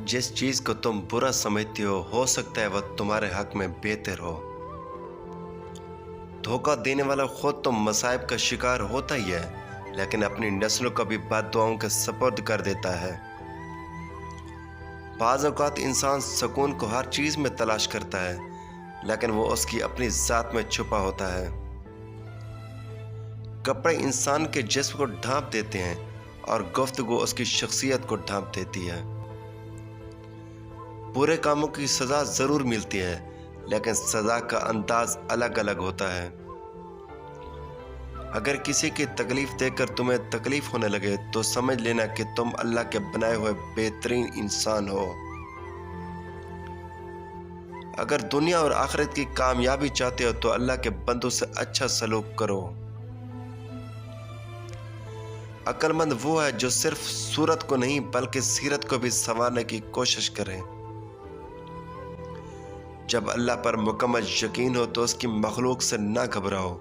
जिस चीज को तुम बुरा समझते हो सकता है वह तुम्हारे हक में बेहतर हो। धोखा देने वाला खुद तो मसाइब का शिकार होता ही है, लेकिन अपनी नस्लों को भी बद्दुआओं के सपुर्द कर देता है। बाज़ औक़ात इंसान सुकून को हर चीज में तलाश करता है, लेकिन वो उसकी अपनी ज़ात में छुपा होता है। कपड़े इंसान के जिस्म को ढांप देते हैं और गुफ्तगू उसकी शख्सियत को ढांप देती है। बुरे कामों की सज़ा ज़रूर मिलती है, लेकिन सज़ा का अंदाज अलग अलग होता है। अगर किसी की तकलीफ़ देखकर तुम्हें तकलीफ़ होने लगे तो समझ लेना कि तुम अल्लाह के बनाए हुए बेहतरीन इंसान हो। अगर दुनिया और आखिरत की कामयाबी चाहते हो तो अल्लाह के बंदों से अच्छा सलूक करो। अक्लमंद वो है जो सिर्फ सूरत को नहीं बल्कि सीरत को भी संवारने की कोशिश करे। जब अल्लाह पर मुकम्मल यकीन हो तो उसकी मखलूक से ना घबराओ।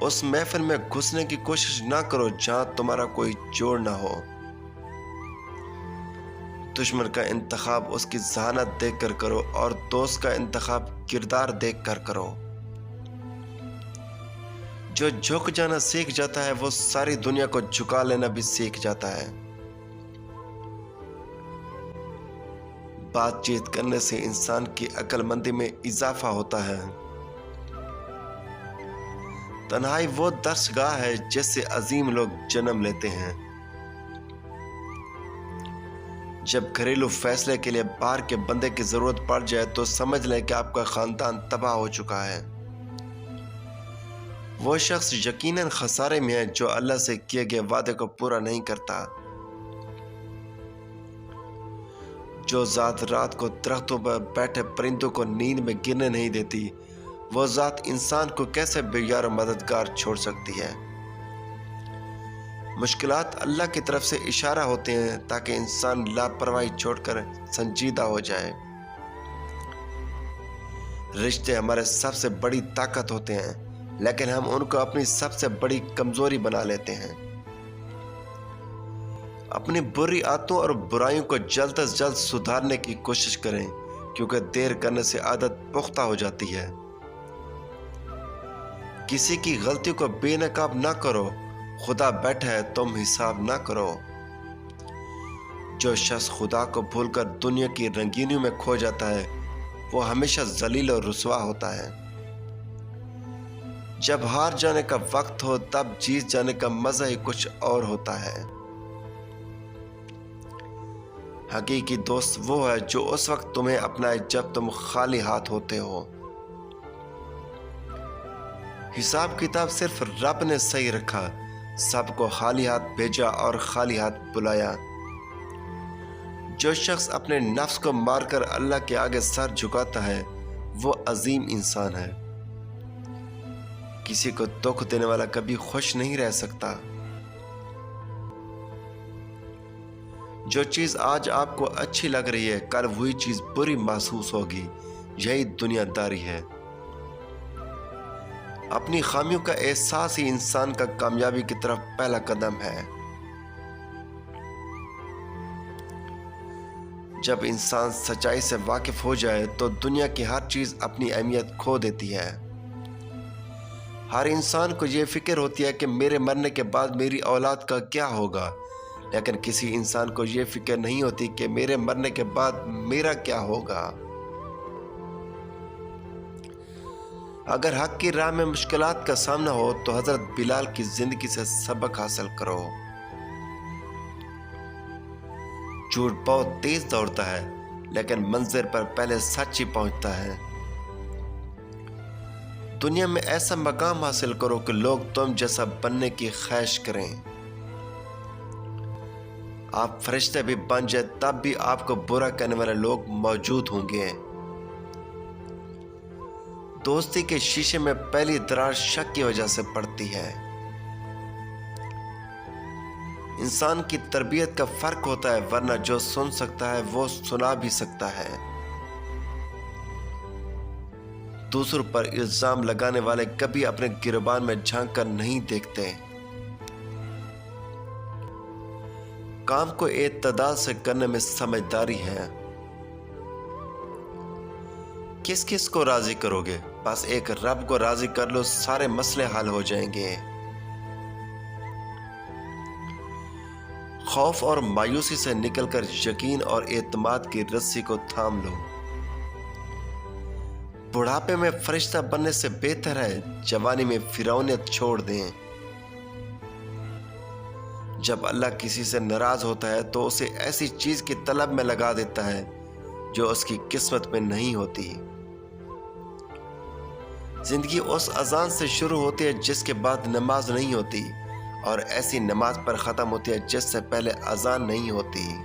उस महफिल में घुसने की कोशिश ना करो जहां तुम्हारा कोई जोड़ ना हो। दुश्मन का इंतखाब उसकी जहानत देख कर करो और दोस्त का इंतखाब किरदार देख कर करो। जो झुक जाना सीख जाता है वो सारी दुनिया को झुका लेना भी सीख जाता है। बातचीत करने से इंसान की अक्लमंदी में इजाफा होता है। तन्हाई वो दर्शगाह है जिससे अजीम लोग जन्म लेते हैं। जब घरेलू फैसले के लिए बाहर के बंदे की जरूरत पड़ जाए तो समझ लें कि आपका खानदान तबाह हो चुका है। वो शख्स यकीनन खसारे में है जो अल्लाह से किए गए वादे को पूरा नहीं करता। जो ज़ात रात को दरख्तों पर बैठे परिंदों को नींद में गिरने नहीं देती, वो ज़ात इंसान को कैसे बेयार मददगार छोड़ सकती है। मुश्किलात अल्लाह की तरफ से इशारा होते हैं ताकि इंसान लापरवाही छोड़कर संजीदा हो जाए। रिश्ते हमारे सबसे बड़ी ताकत होते हैं, लेकिन हम उनको अपनी सबसे बड़ी कमजोरी बना लेते हैं। अपनी बुरी आदतों और बुराइयों को जल्द से जल्द सुधारने की कोशिश करें, क्योंकि देर करने से आदत पुख्ता हो जाती है। किसी की गलती को बेनकाब ना करो, खुदा बैठा है, तुम हिसाब ना करो। जो शख्स खुदा को भूलकर दुनिया की रंगीनियों में खो जाता है वो हमेशा जलील और रुसवा होता है। जब हार जाने का वक्त हो तब जीत जाने का मजा ही कुछ और होता है। हकीकी दोस्त वो है जो उस वक्त तुम्हें अपनाए जब तुम खाली हाथ होते हो। हिसाब किताब सिर्फ रब ने सही रखा, सबको खाली हाथ भेजा और खाली हाथ बुलाया। जो शख्स अपने नफ्स को मारकर अल्लाह के आगे सर झुकाता है वो अजीम इंसान है। किसी को दुख देने वाला कभी खुश नहीं रह सकता। जो चीज आज आपको अच्छी लग रही है कल वही चीज बुरी महसूस होगी, यही दुनियादारी है। अपनी खामियों का एहसास ही इंसान का कामयाबी की तरफ पहला कदम है। जब इंसान सच्चाई से वाकिफ हो जाए तो दुनिया की हर चीज अपनी अहमियत खो देती है। हर इंसान को ये फिक्र होती है कि मेरे मरने के बाद मेरी औलाद का क्या होगा, लेकिन किसी इंसान को ये फिक्र नहीं होती कि मेरे मरने के बाद मेरा क्या होगा। अगर हक की राह में मुश्किलात का सामना हो तो हजरत बिलाल की जिंदगी से सबक हासिल करो। झूठ बहुत तेज दौड़ता है, लेकिन मंजिल पर पहले सच ही पहुंचता है। दुनिया में ऐसा मकाम हासिल करो कि लोग तुम जैसा बनने की ख्वाहिश करें। आप फरिश्ते भी बन जाए तब भी आपको बुरा कहने वाले लोग मौजूद होंगे। दोस्ती के शीशे में पहली दरार शक की वजह से पड़ती है। इंसान की तरबियत का फर्क होता है, वरना जो सुन सकता है वो सुना भी सकता है। दूसरों पर इल्जाम लगाने वाले कभी अपने गिरबान में झांक कर नहीं देखते। کام کو اعتدال سے کرنے میں سمجھداری ہے۔ کس کس کو راضی کرو گے؟ بس ایک رب کو راضی کر لو، سارے مسئلے حل ہو جائیں گے۔ خوف اور مایوسی سے نکل کر یقین اور اعتماد کی رسی کو تھام لو۔ بڑھاپے میں فرشتہ بننے سے بہتر ہے جوانی میں فرعونیت چھوڑ دیں۔ جب اللہ کسی سے ناراض ہوتا ہے تو اسے ایسی چیز کی طلب میں لگا دیتا ہے جو اس کی قسمت میں نہیں ہوتی۔ زندگی اس اذان سے شروع ہوتی ہے جس کے بعد نماز نہیں ہوتی، اور ایسی نماز پر ختم ہوتی ہے جس سے پہلے اذان نہیں ہوتی۔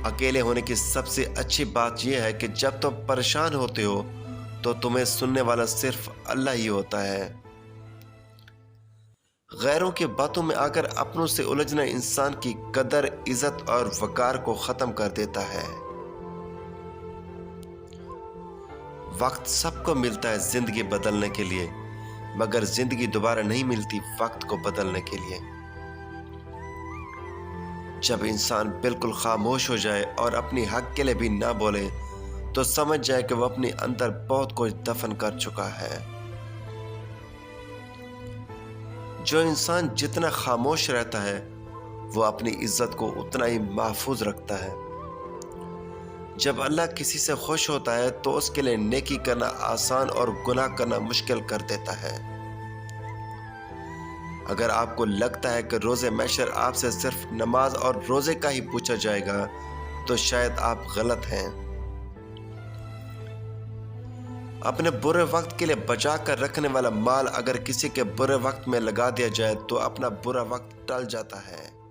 اکیلے ہونے کی سب سے اچھی بات یہ ہے کہ جب تم پریشان ہوتے ہو تو تمہیں سننے والا صرف اللہ ہی ہوتا ہے۔ غیروں کی باتوں میں آ کر اپنوں سے الجھنا انسان کی قدر، عزت اور وقار کو ختم کر دیتا ہے۔ وقت سب کو ملتا ہے زندگی بدلنے کے لیے، مگر زندگی دوبارہ نہیں ملتی وقت کو بدلنے کے لیے۔ جب انسان بالکل خاموش ہو جائے اور اپنی حق کے لیے بھی نہ بولے تو سمجھ جائے کہ وہ اپنے اندر بہت کچھ دفن کر چکا ہے۔ جو انسان جتنا خاموش رہتا ہے وہ اپنی عزت کو اتنا ہی محفوظ رکھتا ہے۔ جب اللہ کسی سے خوش ہوتا ہے تو اس کے لیے نیکی کرنا آسان اور گناہ کرنا مشکل کر دیتا ہے۔ اگر آپ کو لگتا ہے کہ روز محشر آپ سے صرف نماز اور روزے کا ہی پوچھا جائے گا تو شاید آپ غلط ہیں۔ اپنے برے وقت کے لیے بچا کر رکھنے والا مال اگر کسی کے برے وقت میں لگا دیا جائے تو اپنا برا وقت ٹل جاتا ہے۔